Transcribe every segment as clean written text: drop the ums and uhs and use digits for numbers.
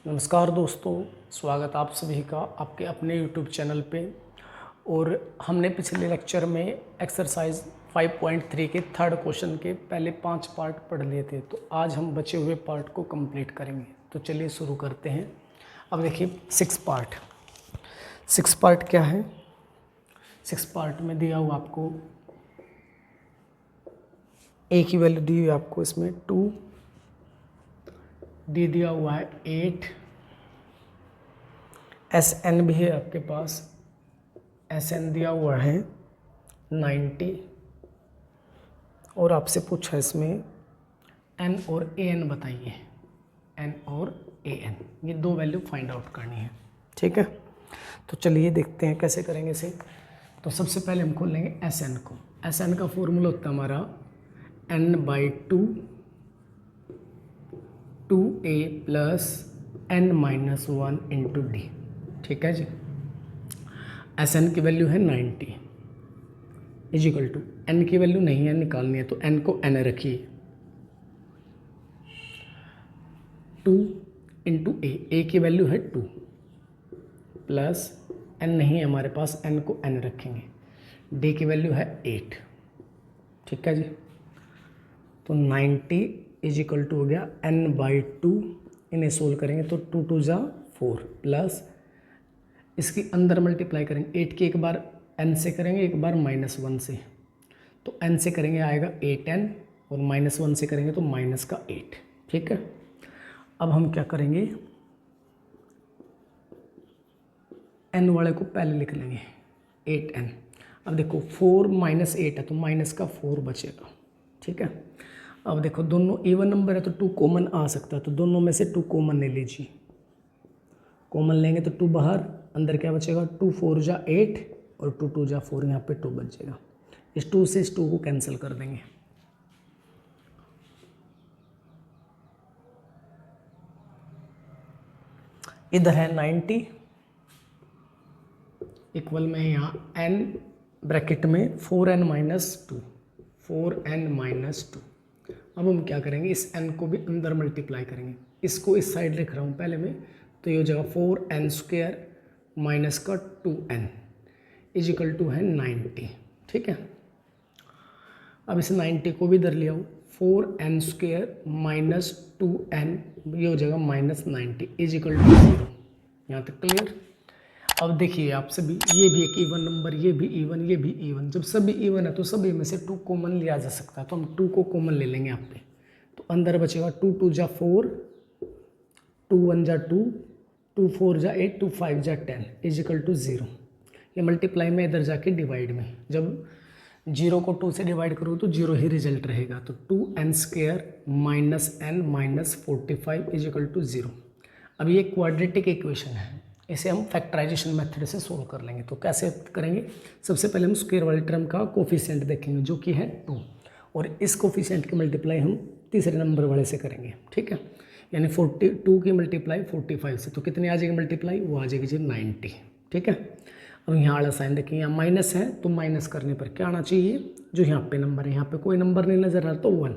नमस्कार दोस्तों, स्वागत आप सभी का आपके अपने YouTube चैनल पे। और हमने पिछले लेक्चर में एक्सरसाइज 5.3 के थर्ड क्वेश्चन के पहले 5 पार्ट पढ़ लिए थे, तो आज हम बचे हुए पार्ट को कंप्लीट करेंगे। तो चलिए शुरू करते हैं। अब देखिए 6 पार्ट क्या है। 6 पार्ट में दिया हुआ आपको ए की वैल्यू दी हुई है आपको, इसमें 2 डी दिया हुआ है 8, एस एन भी है आपके पास, एस एन दिया हुआ है 90 और आपसे पूछा इसमें एन और ए एन बताइए। एन और ए एन ये दो वैल्यू फाइंड आउट करनी है, ठीक है। तो चलिए देखते हैं कैसे करेंगे इसे। तो सबसे पहले हम खोल लेंगे एस एन को। एस एन का फॉर्मूला होता है हमारा n/2 2a plus n-1 into D, ठीक है जी। एस एन की वैल्यू है 90 इजिकल टू, एन की वैल्यू नहीं है निकालनी है तो एन को एन रखिए, 2 इंटू ए की वैल्यू है 2 प्लस एन नहीं है हमारे पास, एन को एन रखेंगे, डी की वैल्यू है 8, ठीक है जी। तो 90 इजिकल टू हो गया n/2, इन्हें सोल्व करेंगे तो 2 2 जा 4 प्लस इसकी अंदर मल्टीप्लाई करेंगे, 8 की एक बार n से करेंगे, एक बार -1 से। तो n से करेंगे आएगा 8n और -1 से करेंगे तो -8, ठीक है। अब हम क्या करेंगे, n वाले को पहले लिख लेंगे 8n। अब देखो 4 -8 है तो -4 बचेगा, ठीक है। अब देखो दोनों इवन नंबर है तो 2 कॉमन आ सकता है, तो दोनों में से 2 कॉमन ले लीजिए। कॉमन लेंगे तो 2 बाहर, अंदर क्या बचेगा 2 4 जा 8 और 2 2 जा 4, यहाँ पे 2 बचेगा। इस 2 से इस 2 को कैंसिल कर देंगे। इधर है 90 इक्वल में यहाँ n ब्रैकेट में 4n-2 4n-2। अब हम क्या करेंगे, इस n को भी अंदर मल्टीप्लाई करेंगे, इसको इस साइड लिख रहा हूँ पहले में, तो ये हो जाएगा 4n² माइनस का 2n इजिकल टू है 90, ठीक है। अब इस 90 को भी इधर ले आओ, 4n² माइनस 2n, ये हो जाएगा -90 इजिकल टू 0। यहाँ तक क्लियर। अब देखिए आप सभी, ये भी एक इवन नंबर, ये भी इवन, ये भी इवन। जब सभी इवन है तो सभी में से 2 कॉमन लिया जा सकता है, तो हम 2 को कॉमन ले लेंगे यहाँ पे। तो अंदर बचेगा 2 2 जा 4, 2 1 जा 2, 2 4 जा 8, 2 5 जा 10 इजिकल टू 0। ये मल्टीप्लाई में इधर जाके डिवाइड में, जब 0 को 2 से डिवाइड करो तो 0 ही रिजल्ट रहेगा। तो 2n² minus n minus 45 equal to 0। अब ये क्वाड्रेटिक इक्वेशन है, इसे हम फैक्टराइजेशन मेथड से सोल्व कर लेंगे। तो कैसे करेंगे, सबसे पहले हम स्क्वायर वाली टर्म का कोफिशिएंट देखेंगे जो कि है 2, और इस कोफिशिएंट की मल्टीप्लाई हम तीसरे नंबर वाले से करेंगे, ठीक है। यानी 42 की मल्टीप्लाई 45 से, तो कितनी आ जाएगी मल्टीप्लाई, वो आ जाएगी जी 90, ठीक है। अब यहाँ वाला साइन देखिए, यहाँ माइनस है तो माइनस करने पर क्या आना चाहिए, जो यहाँ पे नंबर है, यहाँ पे कोई नंबर नहीं नजर आ रहा तो 1,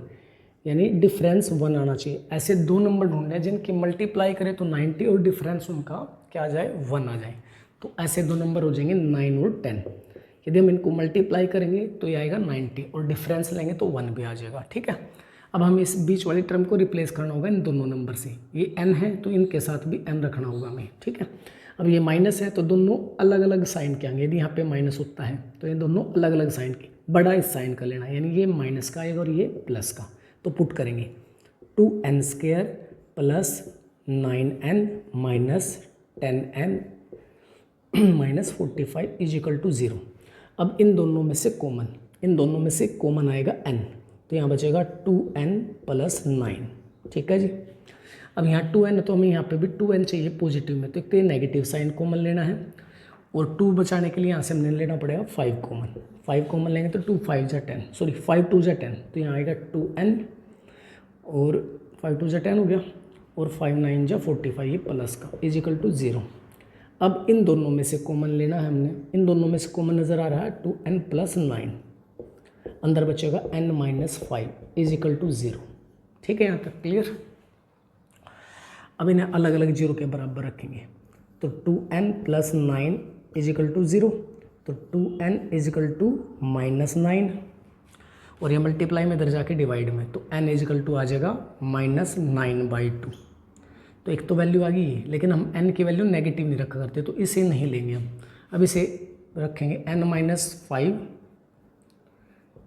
यानी डिफरेंस 1 आना चाहिए। ऐसे 2 नंबर ढूंढने जिनकी मल्टीप्लाई करें तो 90 और डिफरेंस उनका क्या आ जाए 1 आ जाए। तो ऐसे 2 नंबर हो जाएंगे 9 और 10। यदि हम इनको मल्टीप्लाई करेंगे तो ये आएगा 90 और डिफरेंस लेंगे तो 1 भी आ जाएगा, ठीक है। अब हम इस बीच वाली टर्म को रिप्लेस करना होगा इन दोनों नंबर से। ये n है तो इनके साथ भी n रखना होगा हमें, ठीक है। अब ये माइनस है तो दोनों अलग अलग साइन के आएंगे। यदि यहाँ पे माइनस होता है तो ये दोनों अलग अलग साइन के, बड़ा इस साइन का लेना, यानी ये माइनस का आएगा और ये प्लस का। तो पुट करेंगे 2n² plus 9n minus 10n minus 45 equal to 0। अब इन दोनों में से कॉमन आएगा n, तो यहाँ बचेगा 2n प्लस 9, ठीक है जी। अब यहाँ 2n है तो हमें यहाँ पे भी 2n चाहिए पॉजिटिव में, तो एक नेगेटिव साइन कॉमन लेना है, और 2 बचाने के लिए यहाँ से हमने लेना पड़ेगा 5 कॉमन। 5 कॉमन लेंगे तो 2 5 जा 10, सॉरी 5 2 जा 10, तो यहाँ आएगा 2n और 5 2 जा 10 हो गया, और 5 9 जा 45 ये प्लस का इजिकल टू 0। अब इन दोनों में से कॉमन लेना है हमने, इन दोनों में से कॉमन नज़र आ रहा है 2n प्लस 9, अंदर बचेगा n माइनस 5 इजिकल टू 0, ठीक है। यहाँ तक क्लियर। अब इन्हें अलग अलग जीरो के बराबर रखेंगे, तो 2n plus 9 is equal to 0, तो 2n इज इक्वल टू -9, और ये मल्टीप्लाई में इधर जाके डिवाइड में, तो n इज इक्वल टू आ जाएगा -9/2। तो एक तो वैल्यू आ गई है, लेकिन हम n की वैल्यू नेगेटिव नहीं रखा करते, तो इसे नहीं लेंगे हम। अब इसे रखेंगे n-5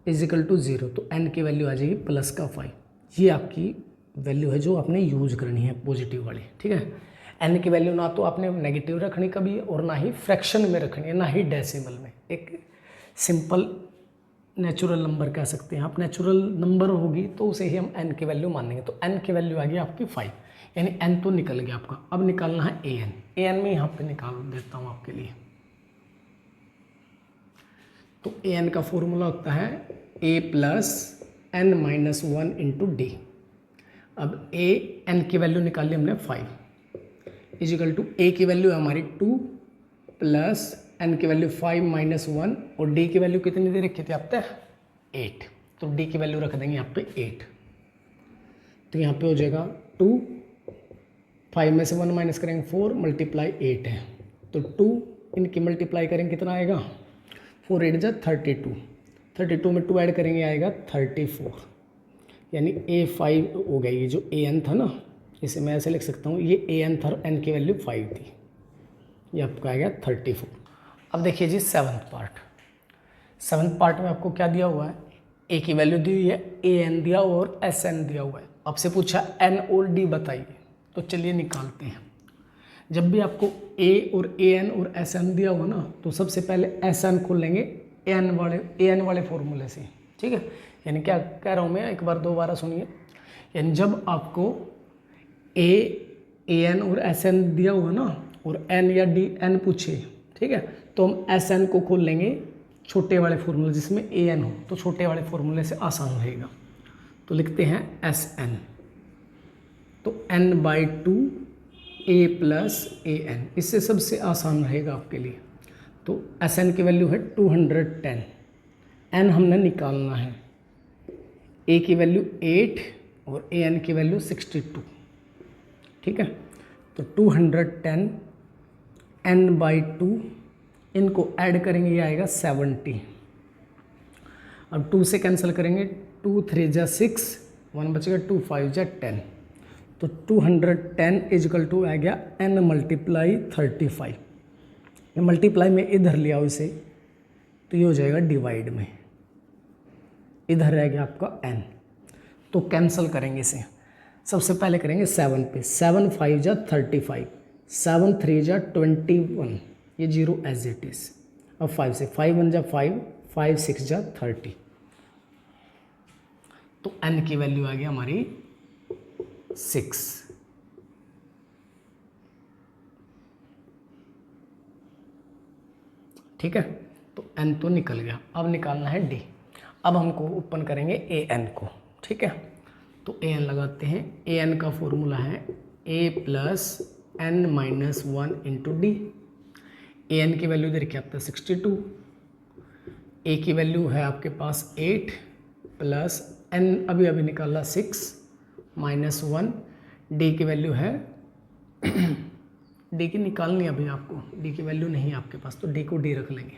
इज इक्वल टू 0, तो n की वैल्यू आ जाएगी +5। ये आपकी वैल्यू है जो आपने यूज करनी है पॉजिटिव वाली, ठीक है। n की वैल्यू ना तो आपने नेगेटिव रखनी कभी, और ना ही फ्रैक्शन में रखनी है, ना ही डेसिमल में। एक सिंपल नेचुरल नंबर कह सकते हैं आप, नेचुरल नंबर होगी तो उसे ही हम n की वैल्यू मानेंगे। तो n की वैल्यू आ गई आपकी 5, यानी n तो निकल गया आपका। अब निकालना है an में यहाँ पे निकाल देता हूँ आपके लिए। तो an का फॉर्मूला होता है a plus n-1 into D. अब n की वैल्यू निकाल ली हमने 5 इज इक्वल टू a की वैल्यू है हमारी 2 प्लस n की वैल्यू 5-1, और d की वैल्यू कितनी दे रखी थी आप तक 8, तो d की वैल्यू रख देंगे यहाँ पे 8। तो यहाँ पे हो जाएगा 2, 5 में से 1 माइनस करेंगे 4, मल्टीप्लाई 8 है, तो 2 इनकी मल्टीप्लाई करेंगे कितना आएगा 4 8 जा 32, 32 में 2 ऐड करेंगे आएगा 34, यानी a5 हो गया। ये जो an था ना, इसे मैं ऐसे लिख सकता हूँ, ये an था, n की वैल्यू 5 थी, ये आपका आएगा 34। अब देखिए जी सेवन्थ पार्ट में आपको क्या दिया हुआ है, a की वैल्यू दी हुई है, an दिया हुआ और sn दिया हुआ है। आपसे पूछा n और d बताइए, तो चलिए निकालते हैं। जब भी आपको a और an और sn दिया हुआ ना, तो सबसे पहले sn खोल लेंगे an वाले फॉर्मूले से, ठीक है। यानी क्या कह रहा हूँ मैं, एक बार दोबारा सुनिए। यानी जब आपको a an और sn दिया हुआ ना, और n या n पूछे, ठीक है, तो हम sn को खोल लेंगे छोटे वाले फॉर्मूले जिसमें an हो, तो छोटे वाले फॉर्मूले से आसान रहेगा। तो लिखते हैं sn, तो n/2 a प्लस an, इससे सबसे आसान रहेगा आपके लिए। तो sn की वैल्यू है 210, n हमने निकालना है, a की वैल्यू 8 और an की वैल्यू 62, ठीक है। तो 210 n/2, इनको ऐड करेंगे ये आएगा 70। अब 2 से कैंसिल करेंगे, 2 3 जा 6, 1 बचेगा, 2 5 जा 10, तो 210 इजकल टू आ गया n मल्टीप्लाई 35। ये मल्टीप्लाई में इधर ले आओ इसे, तो ये हो जाएगा डिवाइड में, इधर रह गया आपका n, तो कैंसिल करेंगे इसे। सबसे पहले करेंगे 7 पे, 7 5 जा 35, 7 3 जा 21, ये 0 एज इट इज। अब 5 से 5 1 जा 5, 5 6 जा 30, तो n की वैल्यू आ गई हमारी 6। ठीक है, तो n तो निकल गया। अब निकालना है d। अब हमको ओपन करेंगे an को, ठीक है। तो an लगाते हैं, an का फॉर्मूला है a plus n-1 into D. an की वैल्यू दे रखी है आपका 62, a की वैल्यू है आपके पास 8 प्लस n अभी अभी निकाला 6 -1, d की वैल्यू है d की निकालनी है अभी आपको, d की वैल्यू नहीं है आपके पास, तो d को d रख लेंगे।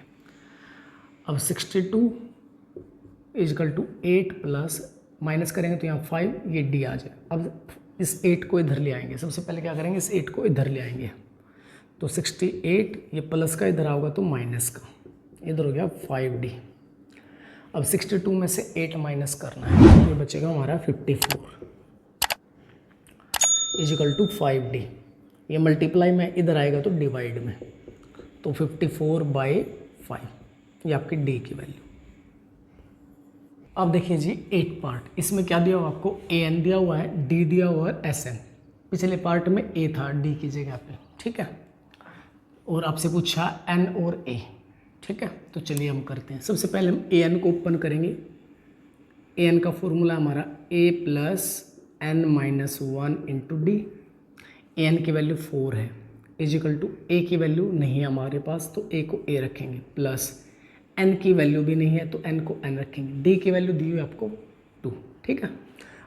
अब 62 इजकल टू 8 प्लस माइनस करेंगे तो यहाँ 5, ये d आ जाए। अब इस 8 को इधर ले आएंगे, सबसे पहले क्या करेंगे, इस 8 को इधर ले आएंगे, तो 68, ये प्लस का इधर आओगा तो माइनस का, इधर हो गया 5d। अब 62 में से 8 माइनस करना है, तो ये बचेगा हमारा 54 इजकल टू 5d। ये मल्टीप्लाई में इधर आएगा तो डिवाइड में, तो 54/5, ये आपकी d की वैल्यू। अब देखिए जी 8 पार्ट, इसमें क्या दिया हुआ आपको, an दिया हुआ है, d दिया हुआ है, sn। पिछले पार्ट में a था d की जगह पे, ठीक है, और आपसे पूछा n और a, ठीक है। तो चलिए हम करते हैं। सबसे पहले हम an को ओपन करेंगे। an का फॉर्मूला हमारा a plus n-1 into D. an की वैल्यू 4 है, इजिकल टू a की वैल्यू नहीं है हमारे पास, तो a को a रखेंगे, प्लस n की वैल्यू भी नहीं है तो n को n रखेंगे, d की वैल्यू दी हुई आपको 2, ठीक है।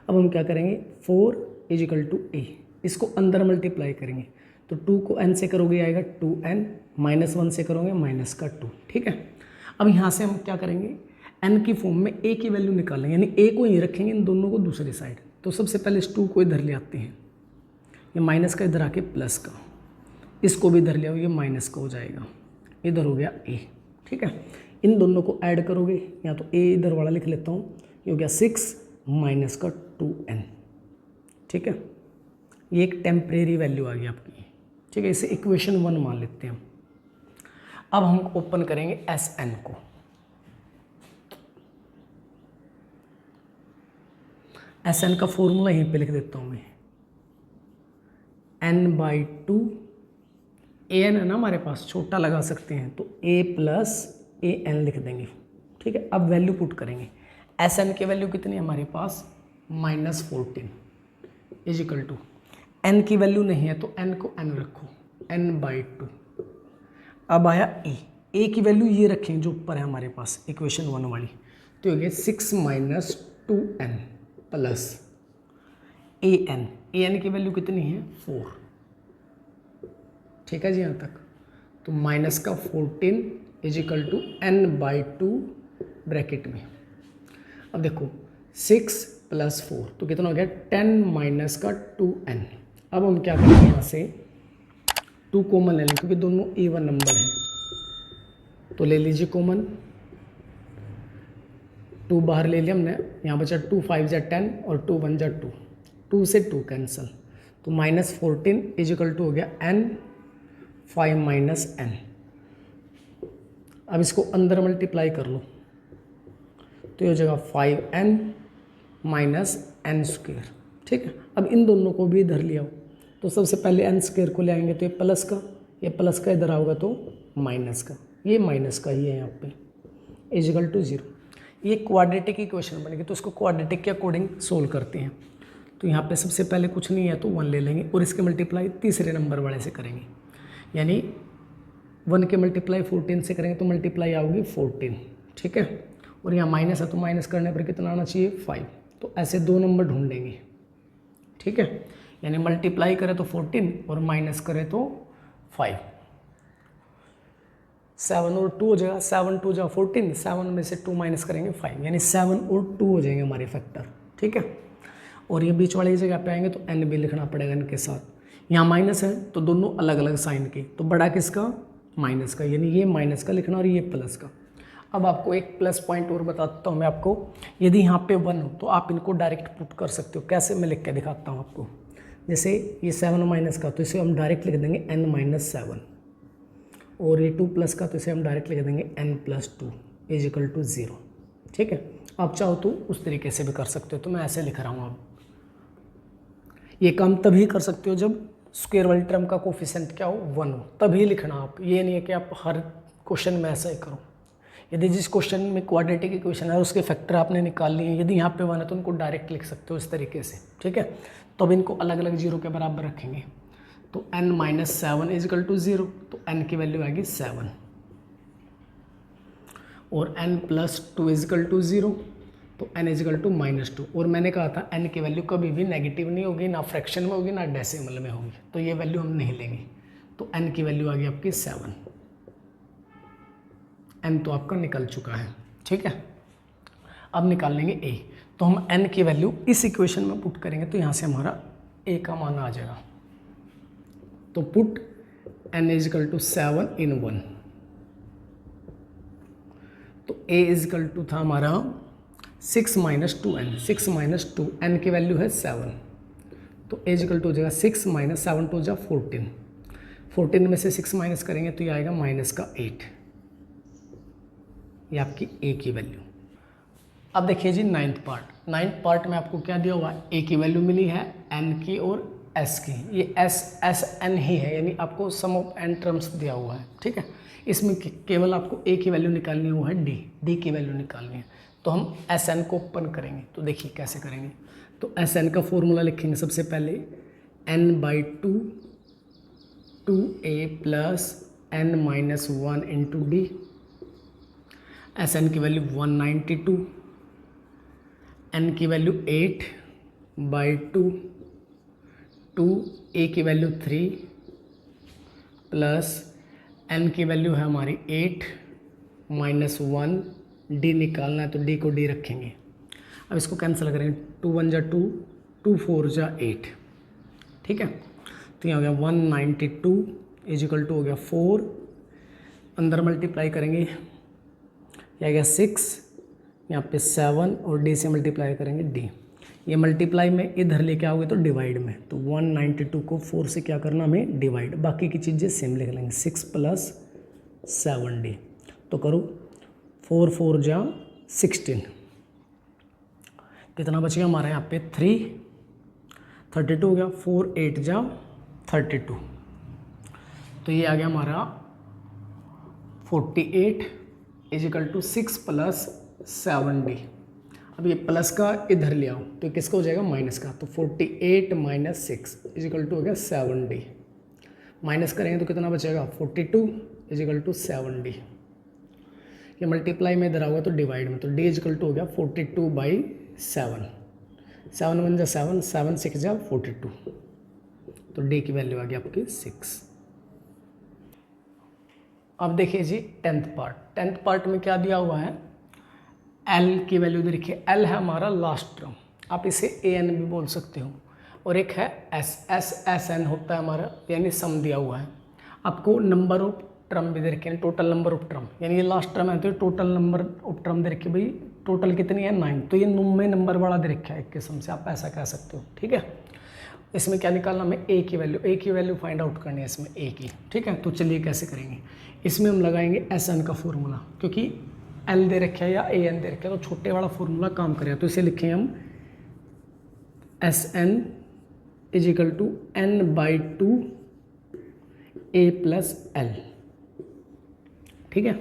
अब हम क्या करेंगे, 4 इजिकल टू a, इसको अंदर मल्टीप्लाई करेंगे तो 2 को n से करोगे आएगा 2n, -1 से करोगे -2, ठीक है। अब यहाँ से हम क्या करेंगे, n की फॉर्म में a की वैल्यू निकालेंगे, यानी a को यहीं रखेंगे, इन दोनों को दूसरी साइड। तो सबसे पहले इस 2 को इधर ले आते हैं, ये माइनस का इधर आके प्लस का, इसको भी इधर ले आओ, ये माइनस का हो जाएगा, इधर हो गया a, ठीक है। इन दोनों को ऐड करोगे, या तो a इधर वाला लिख लेता हूँ, ये हो गया 6 माइनस का 2n, ठीक है। ये एक टेम्परेरी वैल्यू आ गई आपकी, ठीक है। इसे इक्वेशन 1 मान लेते हैं। अब हम ओपन करेंगे Sn को, Sn का फॉर्मूला यहीं पे लिख देता हूँ मैं, n/2, an है ना हमारे पास, छोटा लगा सकते हैं तो a + an लिख देंगे, ठीक है। अब वैल्यू पुट करेंगे, Sn की वैल्यू कितनी है हमारे पास, -14 इजिकल टू, n की वैल्यू नहीं है तो n को n रखो, n/2। अब आया a की वैल्यू ये रखेंगे जो ऊपर है हमारे पास इक्वेशन 1 वाली, तो ये 6 - 2n प्लस an की वैल्यू कितनी है 4, ठीक है जी यहाँ तक। तो माइनस का 14 इजिकल टू n/2 ब्रैकेट में। अब देखो 6 + 4 तो कितना हो गया 10 - का 2n। अब हम क्या करेंगे, यहाँ से 2 कॉमन ले लें क्योंकि दोनों इवन नंबर हैं, तो ले लीजिए कॉमन, 2 बाहर ले लिया हमने, यहाँ बचा 2 × 5 = 10 और 2 × 1 = 2, 2 से 2 कैंसिल, तो -14 इजिकल टू हो गया n 5 - n। अब इसको अंदर मल्टीप्लाई कर लो तो ये हो जाएगा 5n - n², ठीक है। अब इन दोनों को भी इधर ले आओ, तो सबसे पहले n² को ले आएंगे तो ये प्लस का, ये प्लस का इधर आओगा तो माइनस का, ये माइनस का ही है यहाँ पे, इजिकल टू 0। ये क्वाड्रेटिक इक्वेशन बनेगी, तो इसको क्वाड्रेटिक के अकॉर्डिंग सोल्व करते हैं। तो यहाँ पे सबसे पहले कुछ नहीं है तो 1 ले लेंगे और इसके मल्टीप्लाई तीसरे नंबर वाले से करेंगे, यानी 1 के मल्टीप्लाई 14 से करेंगे तो मल्टीप्लाई आओगी 14, ठीक है। और यहाँ माइनस है तो माइनस करने पर कितना आना चाहिए 5, तो ऐसे 2 नंबर ढूंढेंगे, ठीक है। यानी मल्टीप्लाई करें तो 14 और माइनस करें तो 5, 7 और 2 हो जाएगा, 7 × 2 = 14, 7 में से 2 माइनस करेंगे 5, यानी 7 और 2 हो जाएंगे हमारे फैक्टर, ठीक है। और ये बीच वाली जगह पे आएंगे तो n भी लिखना पड़ेगा इनके साथ। यहाँ माइनस है तो दोनों अलग अलग साइन के, तो बड़ा किसका, माइनस का, यानी ये माइनस का लिखना और ये प्लस का। अब आपको एक प्लस पॉइंट और बताता हूँ मैं आपको, यदि यहाँ पे 1 हो तो आप इनको डायरेक्ट पुट कर सकते हो। कैसे, मैं लिख के दिखाता हूँ आपको। जैसे ये 7 माइनस का तो इसे हम डायरेक्ट लिख देंगे n - 7, और ये 2 प्लस का तो इसे हम डायरेक्ट लिख देंगे n + 2 इजिकल टू 0, ठीक है। आप चाहो तो उस तरीके से भी कर सकते हो, तो मैं ऐसे लिख रहा हूँ। अब ये काम तभी कर सकते हो जब स्क्वायर वाली टर्म का कोफिशिएंट क्या हो 1 हो, तभी लिखना आप। ये नहीं है कि आप हर क्वेश्चन में ऐसा ही करो। यदि जिस क्वेश्चन में क्वाड्रेटिक इक्वेशन है उसके फैक्टर आपने निकाल लिए हैं, यदि यहाँ पे 1 है तो उनको डायरेक्ट लिख सकते हो इस तरीके से, ठीक है। तो अब इनको अलग अलग 0 के बराबर रखेंगे, तो n - 7 इजिकल टू 0, तो n की वैल्यू आएगी 7, और n + 2 इजिकल टू 0, तो n इजिकल टू -2। और मैंने कहा था n की वैल्यू कभी भी नेगेटिव नहीं होगी, ना फ्रैक्शन में होगी ना डेसिमल में होगी, तो ये वैल्यू हम नहीं लेंगे। तो n की वैल्यू आ गई आपकी 7, n तो आपका निकल चुका है, ठीक है। अब निकाल लेंगे a, तो हम n की वैल्यू इस इक्वेशन में पुट करेंगे तो यहाँ से हमारा a का मान आ जाएगा। तो पुट n इजिकल टू 7 इन 1, तो a इजिकल टू था हमारा 6 - 2n, 6 - 2, n की वैल्यू है 7, तो a इजिकल टू हो जाएगा 6 - 7 = 14, 14 में से 6 माइनस करेंगे तो ये आएगा -8, ये आपकी a की वैल्यू। अब देखिए जी 9th पार्ट में आपको क्या दिया हुआ है, a की वैल्यू मिली है n की और s की, ये s n ही है, यानी आपको सम ऑफ n टर्म्स दिया हुआ है, ठीक है। इसमें केवल आपको a की वैल्यू निकालनी है, वो है d की वैल्यू निकालनी है। तो हम Sn को ओपन करेंगे, तो देखिए कैसे करेंगे। तो Sn का फॉर्मूला लिखेंगे सबसे पहले, n/2 2a + n - 1 × d। Sn की वैल्यू 192, n की वैल्यू 8/2, 2, ए की वैल्यू 3 प्लस एन की वैल्यू है हमारी 8 माइनस 1, डी निकालना है तो डी को डी रखेंगे। अब इसको कैंसिल करेंगे, 2 1 जा 2, 2 4 जा 8, ठीक है। तो यहाँ हो गया 192 इजिकल टू हो गया 4, अंदर मल्टीप्लाई करेंगे, यह आ गया 6, यहाँ पे 7 और डी से मल्टीप्लाई करेंगे डी। ये मल्टीप्लाई में इधर लेके आओगे तो डिवाइड में, तो 192 को 4 से क्या करना हमें डिवाइड, बाकी की चीज़ें सेम लिख लेंगे, 6 प्लस 7d। तो करो 4 4 जा 16, कितना बच गया हमारा यहाँ पे 3, 32 हो गया, 4 8 जा 32, तो ये आ गया हमारा 48 इजिकल टू 6 प्लस 7d। अब ये प्लस का इधर ले आओ तो किसका हो जाएगा माइनस का, तो 48 माइनस 6 इजिकल टू हो गया 7d, माइनस करेंगे तो कितना बचेगा 42 इजिकल टू 7d। ये मल्टीप्लाई में इधर आओगे तो डिवाइड में, तो d इजिकल टू हो गया 42/7, 7 1 जा 7, 7 6 जा 42, तो d की वैल्यू आ गई आपकी 6। अब देखिए जी 10th पार्ट में क्या दिया हुआ है, L की वैल्यू देखिए, L है हमारा लास्ट टर्म, आप इसे AN भी बोल सकते हो, और एक है SN होता है हमारा, यानी सम दिया हुआ है। आपको नंबर ऑफ टर्म भी दे रखे हैं, टोटल नंबर ऑफ टर्म, यानी ये लास्ट टर्म है तो टोटल नंबर ऑफ टर्म दे रखे, भाई टोटल कितनी है 9, तो ये 9वें नंबर वाला दे रखा है एक किस्म से, आप ऐसा कह सकते हो, ठीक है। इसमें क्या निकालना हमें A की वैल्यू फाइंड आउट करनी है इसमें A की, ठीक है। तो चलिए कैसे करेंगे, इसमें हम लगाएंगे SN का फॉर्मूला, क्योंकि L दे रखा है या AN दे रखा है, तो छोटे वाला फॉर्मूला काम करेगा, तो इसे लिखेंगे हम SN equal to n/2 A plus L, ठीक है।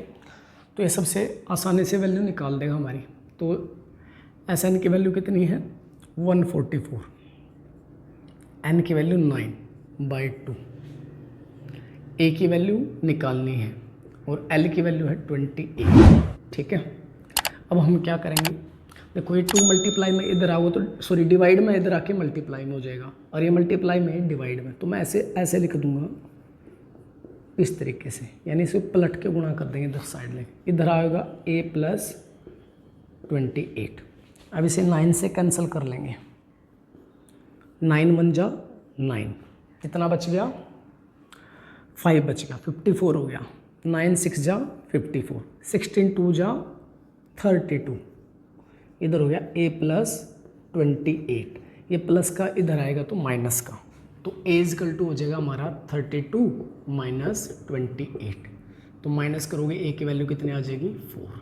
तो ये सबसे आसानी से वैल्यू निकाल देगा हमारी। तो SN की वैल्यू कितनी है 144, N की वैल्यू 9/2, A की वैल्यू निकालनी है और L की वैल्यू है 28, ठीक है। अब हम क्या करेंगे, देखो ये 2 मल्टीप्लाई में इधर आओ तो सॉरी डिवाइड में इधर आके मल्टीप्लाई में हो जाएगा, और ये मल्टीप्लाई में डिवाइड में, तो मैं ऐसे लिख दूंगा इस तरीके से, यानी इसे पलट के गुणा कर देंगे इधर साइड में, इधर आएगा A प्लस 28। अब इसे 9 से कैंसिल कर लेंगे, 9 1 जा 9, कितना बच गया 5 बच गया, 54 हो गया, 9 6 जा 54, 16 2 जा 32, इधर हो गया A प्लस 28, ये प्लस का इधर आएगा तो माइनस का, तो A इजकल टू हो जाएगा हमारा 32 माइनस 28, तो माइनस करोगे A की वैल्यू कितनी आ जाएगी 4।